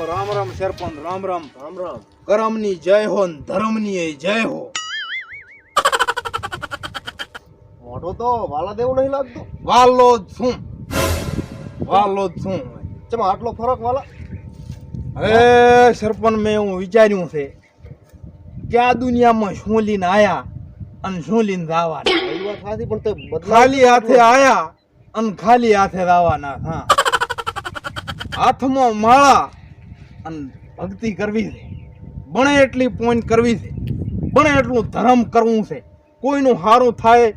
રામ રામ સરપંચ રામ રામ રામ રામ. કરમની જય હો ને ધર્મની જય હો. મોઢું તો વાલા દેવું નહીં લાગતું. વાલો જ છું ચમ આટલો ફરક વાલા? હવે સરપંચ મેં એવું વિચાર્યું છે કે આ દુનિયામાં શું લઈને આયા અને શું લઈને જવાના. એ વાત સાચી, પણ તે ખાલી હાથે આયા અને ખાલી હાથે જવાના. હા, હાથમાં માળા અને ભક્તિ કરવી છે, બને એટલી પોઈન્ટ કરવી છે, બને એટલું ધર્મ કરવું છે. કોઈનું સારું થાય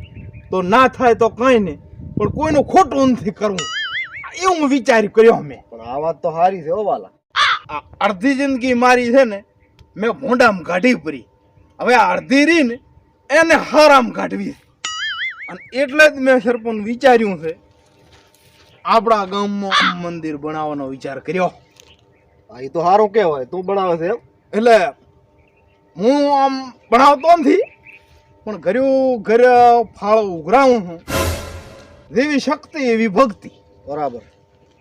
તો ના થાય તો કઈ નહીં, પણ કોઈનું ખોટું નથી કરવું. એવું વિચાર કર્યો મેં. પણ આ વાત તો સારી છે હો વાલા. આ અડધી જિંદગી મારી છે ને મેં ભોંડામાં કાઢી પડી. હવે આ અડધી રહી ને એને હારામ કાઢવી છે. અને એટલે જ મેં સરપંચ વિચાર્યું છે આપણા ગામમાં મંદિર બનાવવાનો વિચાર કર્યો. આ તો સારું કહેવાય, તું બનાવે છે એમ? એટલે હું આમ ભણાવતો નથી, પણ ઘર ફાળો ઉઘરાવું છું. જેવી શક્તિ એવી ભક્તિ. બરાબર.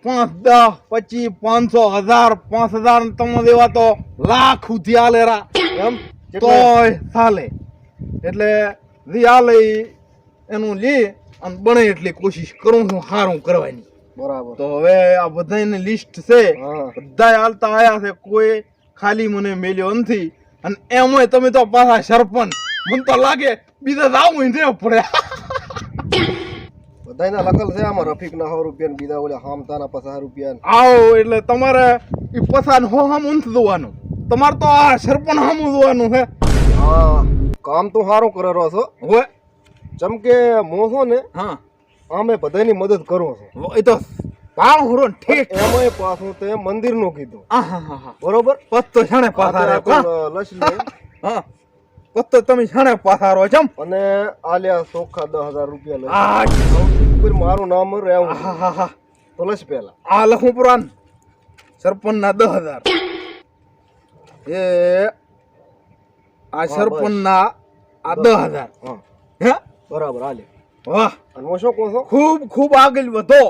5, 10, 25, 500, 1000, 5000 તમે દેવા તો લાખ સુધી હાલે રા એમ તોય ચાલે. એટલે જે હાલે એનું લે અને બને એટલી કોશિશ કરું છું સારું કરવાની. બરાબર. તો હવે આ બધાની લિસ્ટ છે, હા. બધા હાલતા આયા છે, કોઈ ખાલી મને મેલ્યો નથી. અને એમાંય તમે તો પાછા સરપંચ, મને તો લાગે બીજા જાવું ને પડે. બધાયના લખલ છે આમાં. રફીકના 100 રૂપિયા, બીજા ઓલા હામતાના 50 રૂપિયા. આવો એટલે તમારે એ પસાર હો હમ નથી જોવાનું, તમારે તો આ સરપંચ હમ જોવાનું છે. હા, કામ તો સારું કરે રહો છો. હોય ચમ કે હું છો ને હા, આમે બધાની મદદ કરું છું. એ તો કામ હુરો ઠીક. એમાંય પાછું તે મંદિરનું કીધું. હા, બરોબર. પત્તો છાણે પાથારે. લસ લે. હા, પત્તો તમે છાણે પાથારો જમ. અને આલ્યા ચોખ્ખા 10,000 રૂપિયા લઈ. આ ઉપર મારું નામ રહેવું. હા, તો લસ પેલા આ લખું પુરાણ સરપંચ ના 10,000. એ આ સરપંચ ના આ 10,000. હા, હે બરાબર. હાલે. વાહ, અને હું શું કહું છું? ખૂબ આગળ વધો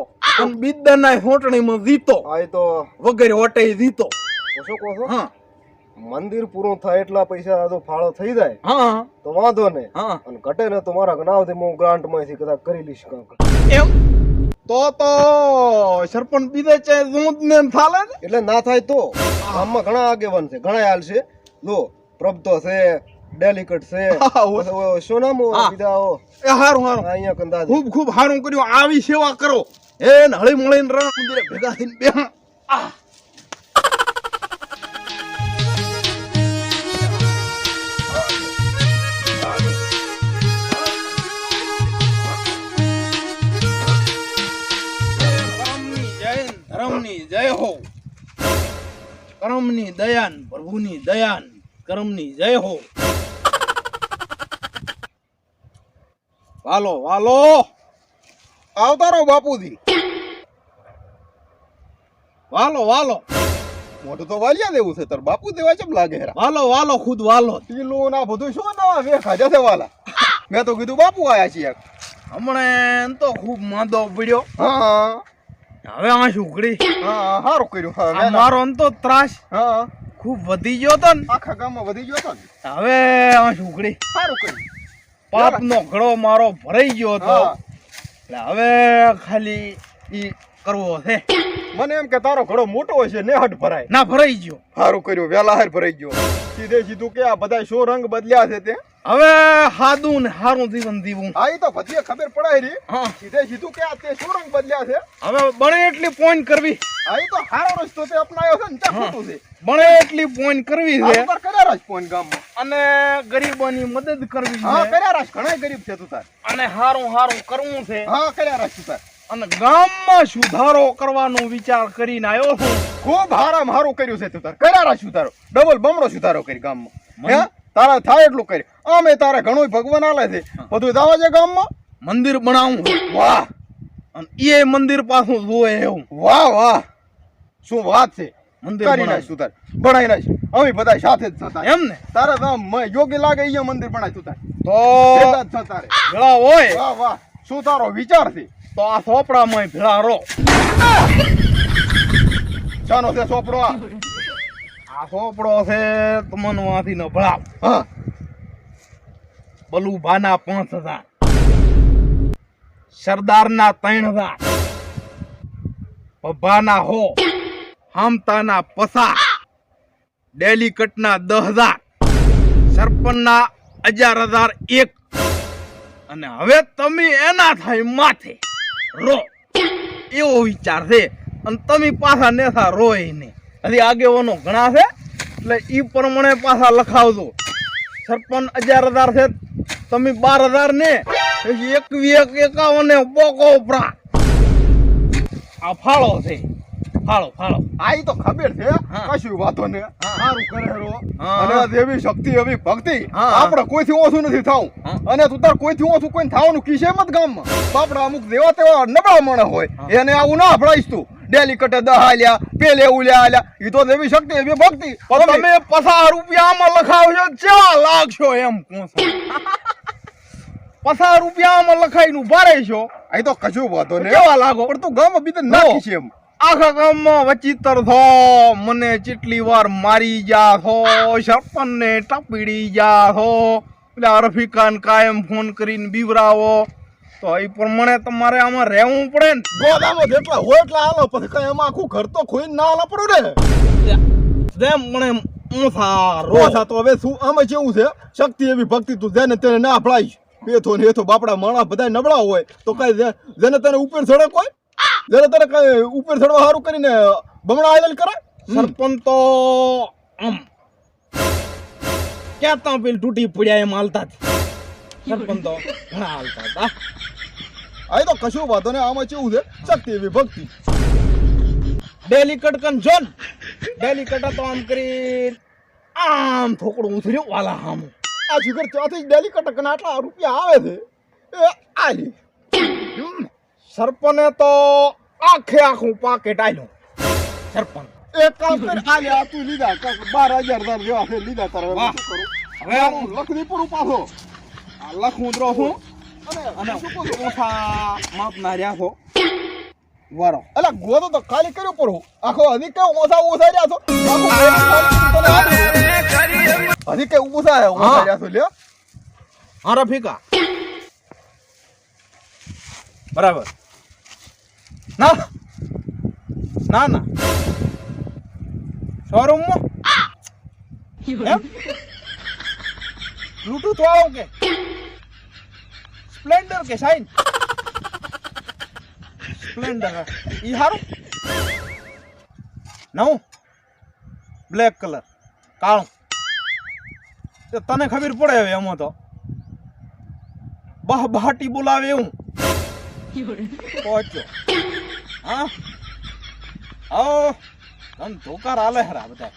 અને બિદ્દરના હોટણીમાં જીતો, આ એ તો વગેરે વટે જીતો. હું શું કહું છું? હા મંદિર પૂરું થાય એટલા પૈસા તો ફાળો થઈ જાય હા તો વાંધો નહીં. હા, અને ઘટે ને તો મારા ગણાવથી હું ગ્રાન્ટ માંથી કદાચ કરી લઈશ કાંક. એમ તો સરપંચ બીજે છે હું જ ને થાલે ને. એટલે ના થાય તો ગામમાં ઘણા આગેવાન છે, ઘણા હાલ છે. લો પ્રભતો છે, ડેલિકેટ છે, હા, શું નામ હા. બીજા એ હારું અહીંયા કંદાજ. ખૂબ હારું કર્યું. આવી સેવા કરો એ હળી મળીને રામ મંદિરે ભેગા થઈને બે. ધર્મની જય હો, કરમની દયાન, પ્રભુની દયાન, કરમની જય હો. વાલો આવતારો બાપુજી. વાલો મોઢું તો વાલિયા દેવું છે તાર બાપુ દેવા કેમ લાગે હેરા? વાલો ખુદ વાલો. ટીલું ના બધું શું નવા વે ખાજા છે વાલા. મેં તો કીધું બાપુ આયા છીએ. હમણાં તો ખૂબ માંદો પડ્યો. હા હવે આમાં શું ઉઘડી. હા, સારું કર્યું. હા, આ મારો અંતો ત્રાસ હા, ખૂબ વધી ગયો તો ને, આખા ગામમાં વધી ગયો હતો ને. હવે આમાં શું ઉઘડી. સારું કર્યું. પાપનો ઘડો મારો ભરાઈ ગયો હતો. હા. એટલે હવે ખાલી ઈ કરવો છે. મને એમ કે તારો ઘડો મોટો હોય છે ને હટ ભરાય. ના ભરાઈ ગયો. સારું કર્યું, વેલા હાર ભરાઈ ગયો. સીધે સીધું કે આ બધા શું રંગ બદલ્યા છે તે. હવે સાદું ને સારું જીવન જીવું. આ ઈ તો ભજીએ ખબર પડાય રહી. હા, સીધે સીધું કે આ તે શું રંગ બદલ્યા છે. હવે બને એટલી પોઈન્ટ કરવી. આ ઈ તો સારો રસ્તો તે અપનાયો છે ને ત્યાં હા. ખોટું છે. બને એટલી પોઈન્ટ કરવી છે આ ઉપર કર્યા રાજ પોઈન્ટ ગામમાં. અને ગરીબોની મદદ કરવી હા, છે કર્યા રાજ. ઘણા ગરીબ છે તું તાર. અને હારું કરવું છે. હા, કર્યા રાજ તું તાર. અને ગામમાં સુધારો કરવાનો વિચાર કરીને આવ્યો છું. ખૂબ હારામાં હારું કર્યું છે તું તાર. કર્યા રાજ સુધારો. ડબલ બમણો સુધારો કરી ગામમાં. હે તારા થાય એટલું કરી. આમે તારે ઘણું ભગવાન આલે છે. બધું દાવા છે ગામમાં. મંદિર બનાવું છે. વાહ, અને એ મંદિર પાછું જોવે એવું. વાહ, શું વાત છે. મંદિર કરી બનાવું. નાખ તું તાર. બનાવી નાખ. અમે બધા સાથે જ થતા. એમ ને તારા ગામ યોગ્ય લાગે અહીંયા મંદિર બનાય તું તાર. તો ભેગા જ થતા રે. ભેળા હોય વાહ, શું તારો વિચાર છે. તો આ ચોપડામાં ભેળા રહો. શાનો છે ચોપડો આ? આ સોપડો છે તમનવાથી ન ભળાવ. હા બલુભાના 5000, સરદારના 3000, પભાના 100, હામતાના 50, ડેલીકટના 10000, સરપંચના 11,001. અને હવે તમે એના થાય માથે રો એવો વિચાર છે. અને તમે પાછા નેસા રોય ને હજી આગેવાનો ઘણા છે એટલે ઈ પ્રમાણે પાછા લખાવજો. સરપંચ 11,000 છે, તમે 12,000 ને 21,51 બોકો ઉપરા. આ ફાળો છે, ફાળો ફાળો. આ ઈ તો ખબર છે. હા. કશું વાતો ને હા. સારું કરે રો. હા. અને આ દેવી શક્તિ એવી ભક્તિ હા. આપણે કોઈથી ઓછું નથી થાવું. હા. અને તું તાર કોઈથી ઓછું કોઈ થવાનું કિસે મત ગામમાં. બાપડા અમુક દેવા તેવા નબળા માણસ હોય હા. એને આવું ના ભળાઈશ તું. ડેલી કટે 10 આલ્યા, પેલે ઉલ્યા આલ્યા. ઈ તો દેવી શક્તિ એવી ભક્તિ. પણ તમે 50 રૂપિયામાં લખાવશો ચેવા લાગશો એમ કહું છું. 50 રૂપિયામાં લખાઈને ઉભા રહેશો આ તો કશું વાતો ને કેવા લાગો? પણ તું ગામમાં બીજે નો. નાખી છે એમ. આખા ગામમાં વચિત્ર થો, મને ચેટલી વાર મારી જા થો, સરપંચને ટપીડી જા થો, પેલા રફીકાન કાયમ ફોન કરીને બીવરાવો. તો એ પ્રમાણે તમારે આમાં રહેવું પડે ને. ગોદામાં જેટલા હોય એટલા હાલો, પછી કઈ એમાં આખું ઘર તો ખોઈને ના હાલો પડું ને. જેમ મને મુસારો. ઓછા તો હવે શું આમાં કેવું છે, શક્તિ એવી ભક્તિ તું જેને તેને ના ભળાઈશ. બેથો ને એથો બાપડા માણસ બધા નબળા હોય તો કઈ જેને તને ઉપર ચડે કોઈ, જેને તને કઈ ઉપર ચડવા સારું કરીને બમણા આયલ કરે. સરપંચ તો આમ ક્યાં તા પેલી તૂટી પડ્યા એમ હાલતા જ. સરપંચ તો ઘણા હાલતા હતા. આ તો કશું વાતો ને આમાં કેવું છે, શક્તિ એવી ભક્તિ. ડેલીકટ કન જોન ડેલીકટ તો આમ કરી આમ થોકડું ઉથર્યું વાલા હામ. આ શિખર ત્યાંથી ડેલી કટક આટલા રૂપિયા આવે છે એ આલી. સરપંચે તો આખે આખું પાકેટ આલ્યું. સરપંચ એક કામ કર, આલ્યા તું લીધા 12,000 જેવા છે લીધા તારે. હવે વાહ. શું કરું? હવે હું લખની પડું પાછો. આ લખું દ્રો છું અને અને શું કહું છું? ઓછા માપના રહ્યા છો વારો. અલા ગોતો તો ખાલી કર્યો પડું આખો હજી કે ઓછા રહ્યા છો આખું હજી કે ઓછા રહ્યા છો લ્યો. હા રફીકા બરાબર. ના ના ના શોરૂમમાં એમ બ્લૂટૂથ વાળો કે સ્પ્લેન્ડર કે શાઇન? સ્પ્લેન્ડર ઈ હારું નવું બ્લેક કલર કાળું. તને ખબર પડે હવે એમાં તો બહાટી બોલાવે એવું પહોંચ્યો. હા આવો તને ધોકાર આલે હરા બધા.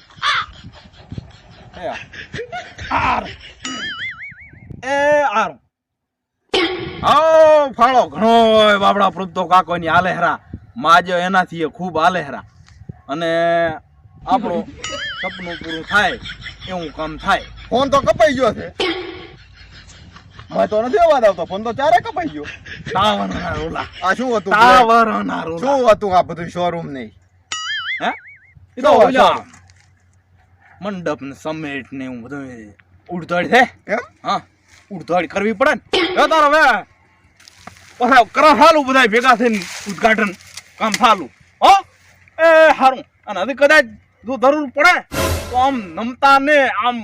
આર એ આર આવો ફાળો ઘણો બાબડા પૃથ્તો કાકો ની આલે હરા માજો એનાથી ખૂબ આલે હરા. અને આપણું સપનું પૂરું થાય એવું કામ થાય. ફોન તો કપાઈ ગયો છે. મેં તો નથી અવાજ આવતો, ફોન તો ચારે કપાઈ ગયો. ટાવરના રોલા આ શું હતું? ટાવરના રોલા શું હતું આ બધું શોરૂમ નહીં? હે એ તો ઓલા મંડપ ને સમેટ ને એવું બધું ઉડધોડ છે. એમ? હા ઉડધોડ કરવી પડે ને. એ તારો હવે પાછા કરા સાલું બધા ભેગા થઈને ઉદઘાટન કામ સાલું. હો એ સારું. અને હજી કદાચ જો જરૂર પડે તો આમ નમતા ને આમ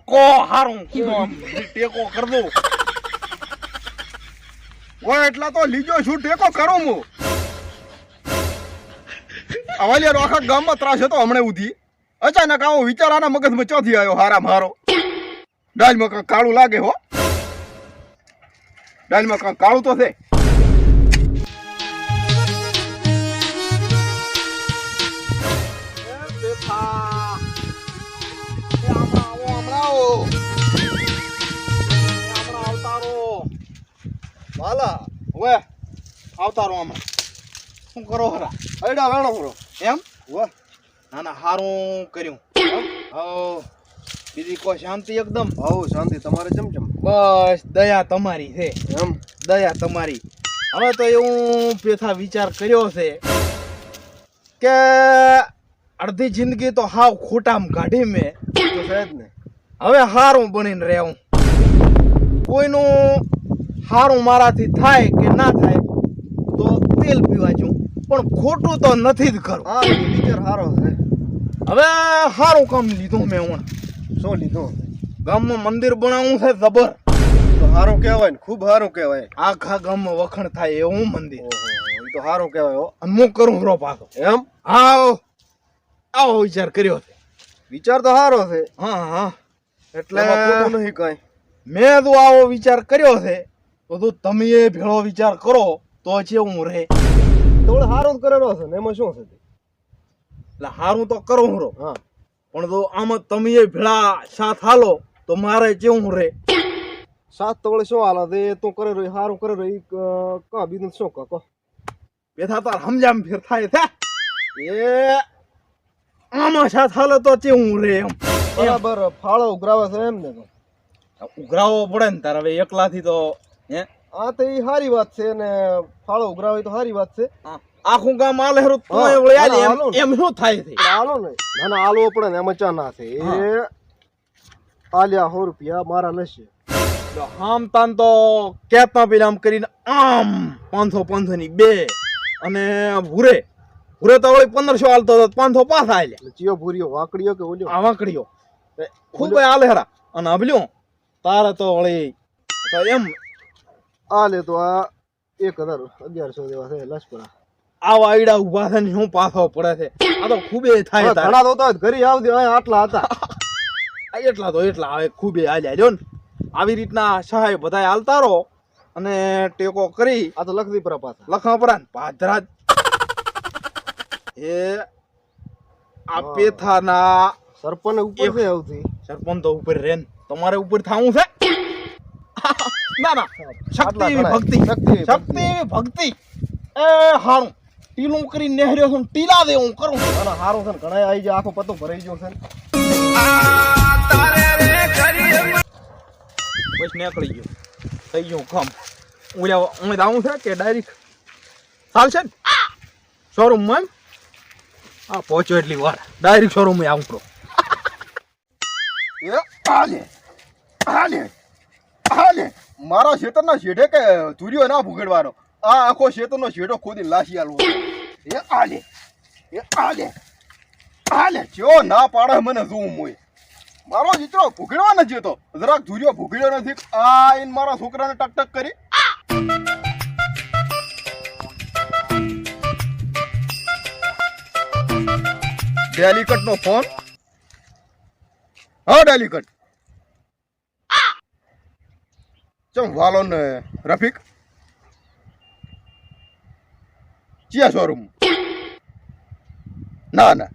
કો હારું આમ ટેકો કર દો. ઓય એટલા તો લીજો છું ટેકો કરું હું. અવાલિયાનો આખા ગામમાં ત્રાસ હતો હમણે ઉધી. અચાનક આવો વિચાર આના મગજમાં ચોથી આવ્યો હારા મારો. ડાલમાં કાંક કાળું લાગે હો. ડાલમાં કાંક કાળું તો છે. વાલા હવે આવતારો હમણાં શું કરો હરા? અડા વેણો કરો એમ વાહ. ના ના સારું કર્યું. હવ બીજી કોઈ શાંતિ એકદમ? હવ શાંતિ તમારે ચમચમ. બસ દયા તમારી છે. એમ દયા તમારી. હવે તો એવું પેથા વિચાર કર્યો છે કે અડધી જિંદગી તો હાવ ખોટામાં કાઢી મેં. તો સાહેબ ને હવે હારું બનીને રહેવું. કોઈનું હારું મારાથી થાય કે ના થાય તો તેલ પીવા જઉં, પણ ખોટું તો નથી જ કરું. હા વિચાર સારો છે. હવે હારું કામ લીધું મેં હું. શું લીધું? ગામમાં મંદિર બનાવવું છે જબર. તો સારું કહેવાય ને, ખૂબ સારું કહેવાય. આખા ગામમાં વખણ થાય એવું મંદિર. એ તો સારું કહેવાય હો. અને હું કરું રો પાછો એમ? હા, આવો વિચાર કર્યો છે. વિચાર તો સારો છે. હા હા, એટલે ખોટું નહીં કઈ. મેં તો આવો વિચાર કર્યો છે તો તું તમે એ ભેળો વિચાર કરો તો કેવું રહે. તો સારું જ કરેલો છે ને, એમાં શું છે? એટલે હારું તો કરું રો, હા, પણ તો આમાં તમે એ ભેળા સાથ હાલો તો મારે કેવું રહે. સાત તોડે શું હાલ છે? તું કરે રહ્યો સારું કરે રહ્યો કા બીજું શું કહો? બેઠા તાર સમજામ ફેર થાય છે. એ આમાં સાથ હાલો તો કેવું રહે એમ. બરાબર ફાળો ઉઘરાવે છે એમ ને? ઉઘરાવો પડે ને તાર. હવે એકલાથી તો હે હા તો એ સારી વાત છે ને, ફાળો ઉઘરાવે તો સારી વાત છે. આખું ગામ આલે હેરું તો હા, વળી આલે હાલો ને. એમ શું થાય છે? હાલો ને, ના ના હાલવો પડે ને, એમાં ચા ના છે. એ આલ્યા 100 રૂપિયા મારા લેશે. તો આમ તાન તો કેતા પેલા આમ કરીને આમ 500 ની બે અને ભૂરે તો વળી 1500 હાલતો હતો, 500 પાછા આલ્યા. એટલે ચિયો ભૂરીયો વાકડીયો કે ઓલ્યો? આ વાંકડીઓ ખૂબ હાલે હેરા. અને અભલ્યો તારે તો વળી તો એમ આ લે તો આ 1100 જેવા છે લસપડા. આવા આઈડા ઉભા છે ને શું પાછો પડે છે. આ તો ખૂબે થાય તારે. ઘણા તો ઘરે આવતી આટલા હતા. એટલા તો એટલા હવે ખૂબે હાલ્યા જો ને. આવી રીતના સહાય બધા હાલતા રહો અને ટેકો કરી. આ તો લખદીપરા પાછા લખાપરા પાદરા એ આ પેથાના સરપંચ ઉપર છે આવતી. સરપંચ તો ઉપર રે ને, તમારે ઉપર થાવું છે. ના ના, શક્તિ એવી ભક્તિ, શક્તિ એવી ભક્તિ. એ હારું ટીલું કરી નેહર્યો છું, ટીલા દે હું કરું. અને હારું છે ને, ઘણા આવી જાય, આખો પતો ભરાઈ ગયો છે. બસ નીકળી ગયો, થઈ ગયું કામ. ઓલા હું આવું છે કે ડાયરેક્ટ ચાલશે ને શોરૂમમાં? એમ હા, પહોંચ્યો એટલી વાર ડાયરેક્ટ શોરૂમમાં આવું કરો. એ હાલે હાલે હાલે મારા શેતરના શેઠે કે ધુર્યો ના ભૂગડવાનો. આ આખો શેતરનો શેઠો ખોદી લાશી આલવો. એ હાલે એ હાલે હાલે જો ના પાડે મને જોઉં મોય. મારો દીકરો ભૂગડવા નથી જતો, જરાક ધુર્યો ભૂગડ્યો નથી. આ એને મારા છોકરાને ટક ટક કરી. ડેલિકટ નો ફોન. હા ડેલિકટ ચમ વાલો ને રફીક ચિયા શોરૂમ? ના ના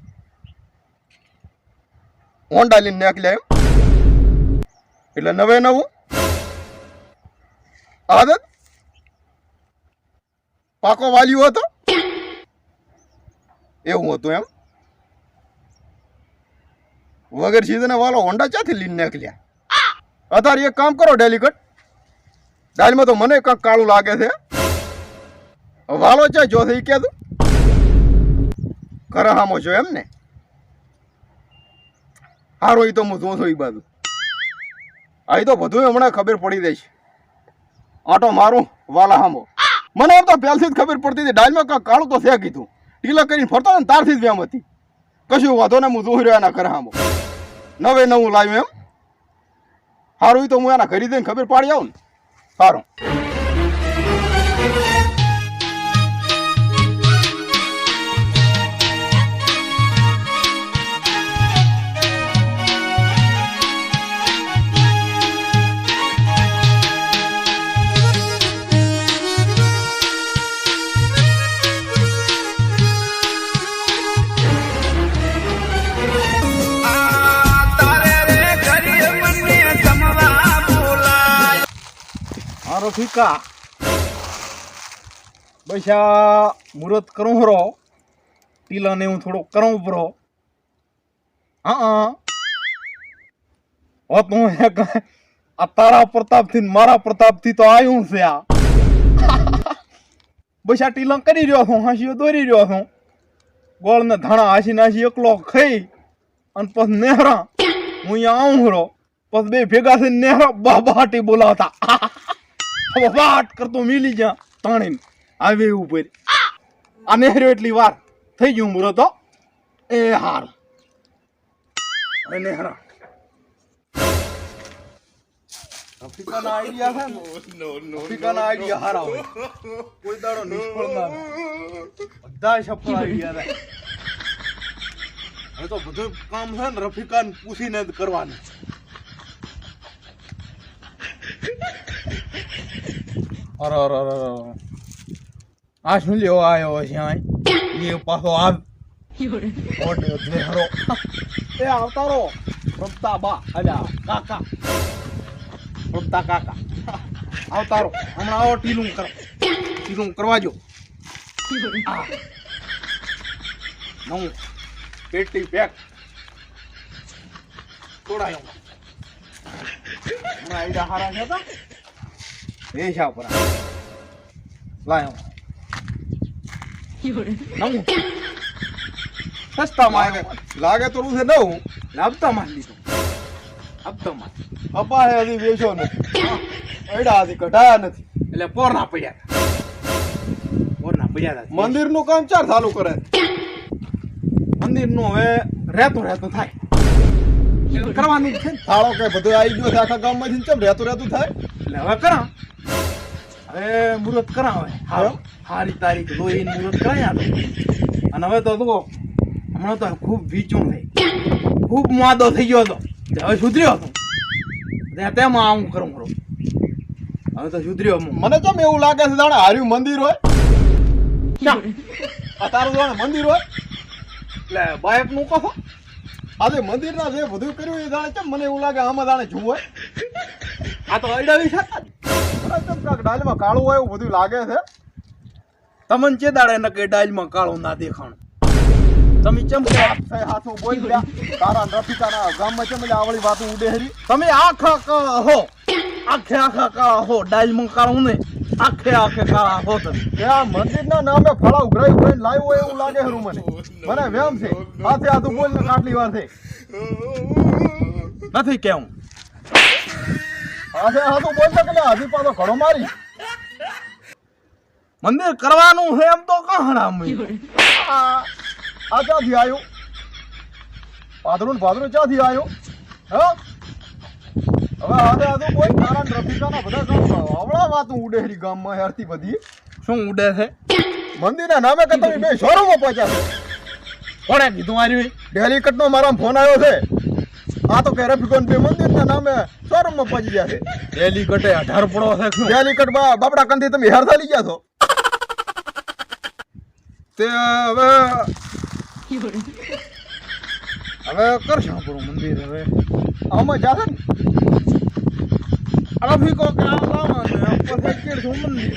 હોન્ડા લઈને નીકળ્યા એમ? એટલે નવે નવું આદત પાકો વાલ્યું હતો એવું હતું એમ? વગર સીઝને વાલો હોન્ડા ક્યાંથી લઈને નીકળ્યા? અત્યારે એક કામ કરો ડેલિકટ, દાલમાં તો મને કાંક કાળું લાગે છે. વાલો ચા જો છે એ કહેતું કરહામો છો એમ ને? હારો એ તો હું જોઉં છું એ બાજુ. આ તો બધું હમણાં ખબર પડી દઈશ. આટો મારું વાલા હામો. મને આમ તો પહેલથી જ ખબર પડતી હતી ડાયલમાં કાંક કાળું તો છે કીધું. ટીલા કરીને ફરતો ને તારથી જ વેમ હતી. કશું વાંધો ને, હું જોઈ રહ્યો એના કરહામો. નવે નવું લાવ્યું એમ? સારું તો હું એના ઘરી દઈને ખબર પાડી આવું ને. સારું રફીકા બસ આ મુહૂર્ત કરું હરો, ટીલાને હું થોડુંક કરું પરો. હા તું આ તારા પ્રતાપથી મારા પ્રતાપથી તો આવ્યું છે. આ બસ આ ટીલા કરી રહ્યો છું, હાંસીઓ દોરી રહ્યો છું. ગોળ ને ધાણા હાસી નાસી એકલો ખાઈ અને પછી નેહરા હું અહીંયા આવું રો પછી બે ભેગા થઈને નેહરા બાબાટી બોલાવતા બાટ કરતો મિલી જા તાણીને આવે ઉપર આ નેહર્યો એટલી વાર થઈ ગયું મુરો તો એ હાર નેહરા રફીકાના આઈડિયા છે ને રફીકાના આઈડિયા હારા હોય કોઈ દાડો નિષ્ફળ ના બધા સફળ આઈડિયા થાય હવે તો બધું કામ છે ને રફીકાને પૂછીને જ કરવાનું અરે અરે અરે આ શું લેવો આવ્યો છે એ પાછો આવ એ આવતા રો રમતા બા અલ્યા કાકા રમતા કાકા આવતા રો હમણાં આવો ટીલું કરવા જો નવું પેટી પેક તોડાયો હમણાં આઈડા હારા છે તા એ શા પર લાયો નવું સસ્તામાં લાગે તો છે નવું હપ્તામાં લીધું હપ્તામાં અપા હે હજી વેચો નથી એડા હજી કઢાયા નથી એટલે પોરના પડ્યા હતા મંદિરનું કામ ચાર ચાલુ કરે મંદિરનું હવે રહેતું થાય કરવાનું છે ને થાળો કે બધું આવી ગયો છે આખા ગામમાંથી ચમ રહેતું થાય એટલે હવે કરા હવે મુહૂર્ત કરાવે હારી તારીખ લોહી મુહૂર્ત કરાયા અને હવે તો હમણાં તો ખૂબ વીચું થઈ ખૂબ માદો થઈ ગયો હતો હવે સુધર્યો હતો તેમાં આવું કરું હવે તો સુધર્યો મને કેમ એવું લાગે છે જાણે હાર્યું મંદિર હોય આ તારું જાણે મંદિર હોય એટલે બાઇક નું કહો આજે મંદિરના જે બધું કર્યું એ જાણે કેમ મને એવું લાગે આમાં જાણે શું હોય આ તો અડાવી છે ડાલમાં કાળું હોય એવું બધું લાગે છે તમને ચે દાડે ન કે ડાલમાં કાળું ના દેખાણું તમે ચમ હાથું બોલ તારા રફીકાના ગામમાં ચમ આવડી વાતો ઉડે હરી તમે આખા કાળા હો આખા કાળા હો ડાલમાં કાળું ને આખે કાળા હો તમે ત્યાં મંદિરના નામે ફળા ઉઘરાઈ લાવ્યું હોય એવું લાગે હરું મને વેમ છે હાથું બોલ ને આટલી વાર છે નથી કેવું હાથું બોલ ને કે હજી પાછો ઘણો મારી મંદિર કરવાનું છે એમ તો કહણામ આ ક્યાંથી આવ્યો પાદરું ક્યાંથી આવ્યો હા હવે હાથે કોઈ તારા રફીકાના બધા ગામ હવળા વાતું ઉડે હરી ગામમાં હેરતી બધી શું ઉડે છે મંદિરના નામે કે તમે બે શોરૂમમાં પહોંચ્યા છે કોણે કીધું મારી ડેલીકટનો મારા ફોન આવ્યો છે આ તો કે રફીકોન બે મંદિરના નામે શોરૂમમાં પહોંચી ગયા છે ડેલીકટે 18 પડો છે ડેલીકટ બાપડા કંથી તમે હેરતા લઈ ગયા છો તે હવે કરશું આપણું મંદિર હવે આમાં જાશે ને રફીકો કે મંદિર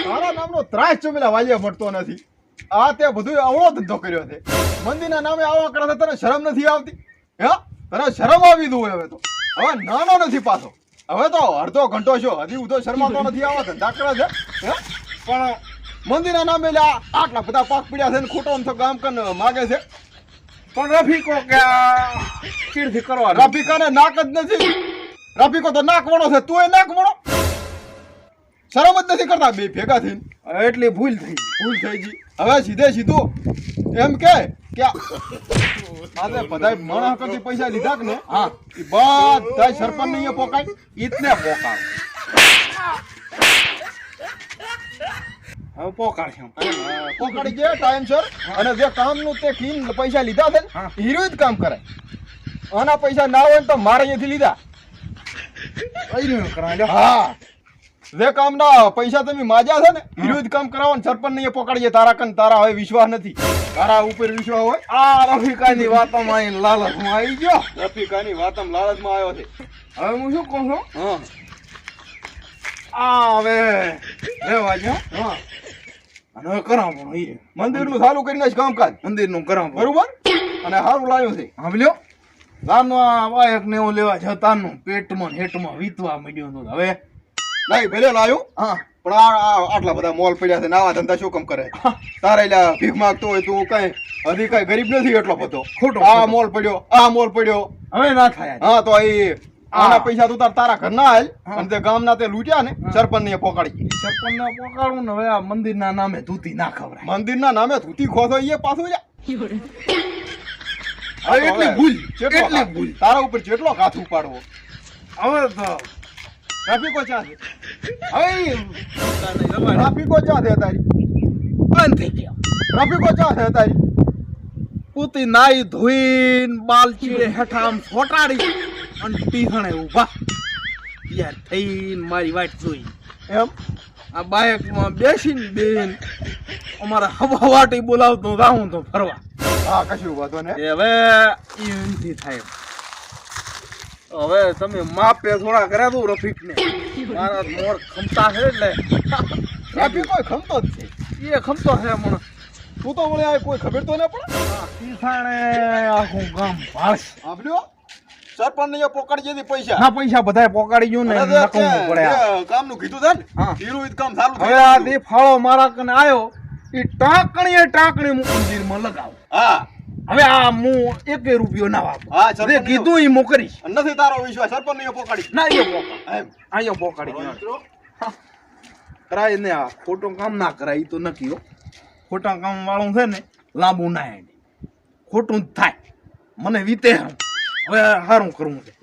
તારા નામનો ત્રાસ ચમેલા વાલિયા મળતો નથી આ તે બધું આવડો ધંધો કર્યો છે મંદિરના નામે આવા કરે છે તને શરમ નથી આવતી હે તને શરમ આવી દઉં હવે તો હવે નાનો નથી પાછો હવે તો અડધો ઘંટો છો હજી ઉધો શરમાતો નથી આવા ધંધા કરે છે હે પણ મંદિરના નામે આટલા બધા પાક પીડ્યા છે ને ખોટો ગામ કન માગે છે પણ રફીકો કે ચીડથી કરવા રફીકાને નાક જ નથી રફીકો તો નાક વણો છે તું એ નાક વણો શરમ જ નથી કરતા બે ભેગા થઈને એટલી ભૂલ થઈ ગઈ હવે સીધું એમ કે આજે બધા માણસ કરતી પૈસા લીધા કે ને હા એ બધા સરપંચ ને પોકાય ઈતને પોકાવ હવે પોકાડી ગયા ટાઈમસર અને જે કામનું તે કીન પૈસા લીધા છે ને હીરો જ કામ કરે આના પૈસા ના હોય તો મારે અહીંયાથી લીધા હા જે કામના પૈસા તમે માજ્યા છે ને હીરો જ કામ કરાવો ને સરપંચ ને પોકાડીએ તારા હવે વિશ્વાસ નથી તારા ઉપર વિશ્વાસ હોય આ રફીકાની વાતોમાં લાલચમાં આવી ગયો રફીકાની વાતમાં લાલચમાં આવ્યો છે હવે હું શું કહું છું હા આ હવે લેવા જો હા અને હવે કરાવો મંદિરનું ચાલુ કરીને જ કામકાજ મંદિરનું કરાવો બરોબર અને સારું લાવ્યું છે હા લ્યો લાનો આ વાયક ને એવું લેવા જતાનું પેટમાં હેટમાં વીતવા માંડ્યો હતો હવે નહીં ભલે લાવ્યું હા પણ આટલા બધા મોલ પડ્યા છે ને આવા ધંધા શું કામ કરે તારે એટલે ભીખ માંગતો હોય તું કઈ હજી કઈ ગરીબ નથી એટલો બધો ખોટો, આ ખોટો. મોલ પડ્યો આ મોલ પડ્યો હવે ના થાય હા તો એ આના હા. પૈસા તું તારા ઘર ના હાલ હા. અને તે ગામના તે લૂટ્યા ને સરપંચ ને પોકાડી સરપંચ ને પોકાડું ને હવે આ મંદિર ના નામે ધૂતી ના ખવડાય મંદિરના નામે ધૂતી ખોસો એ પાછું જા હવે એટલી ભૂલ જેટલો એટલી હાથ- ભૂલ તારા ઉપર જેટલો હાથ ઉપાડવો હવે તો ટ્રાફિકો ચા છે હવે ટ્રાફિકો ચા છે તારી બંધ થઈ ગયો ટ્રાફિકો ચા છે તારી પૂતી નાઈ ધોઈને બાલ ચીડે હેઠા આમ ફોટાડી અને ટીહણે ઊભા યાર થઈને મારી વાટ જોઈ એમ આ બાઇકમાં બેસીને બેન અમારા હવાવાટી બોલાવતો જાઉં તો ફરવા હા કશું વાંધો ને એ હવે ઈ નથી થાય હવે તમે માપે થોડા કર્યા તું રફીકને મારા મોર ખમતા છે એટલે ટ્રાફિકો ખમતો જ છે એ ખમતો છે મને તું તો મને આ કોઈ ખબર તો ન પડે તીસાણે આખું ગામ ભાળશે આપ્યો સરપંચ ને પોકાડી જતી પૈસા ના પૈસા બધાય પોકાડી ગયું ને અને તે નકમું પડે આ. જે કામનું કીધું છે ને હા. હીરું ઈ જ કામ ચાલુ થઈ હવે આ ગયું. દે ફાળો મારા કને આવ્યો એ ટાંકણી મંદિરમાં લગાવ હા હવે આ હું 1 રૂપિયો ના વાપરું હા, સરપંચ જે કીધું ઈ હું કરીશ નથી તારો વિશ્વાસ સરપંચ ને પોકાડી ના એ પોકા એમ આયો પોકાડી ગયો કરાય ને આ ખોટું કામ ના કરાય ઈ તો નક્કી હો ખોટા કામ વાળું છે ને લાંબુ ના હેડે ખોટું જ થાય મને વીતે હવે સારું કરવું છે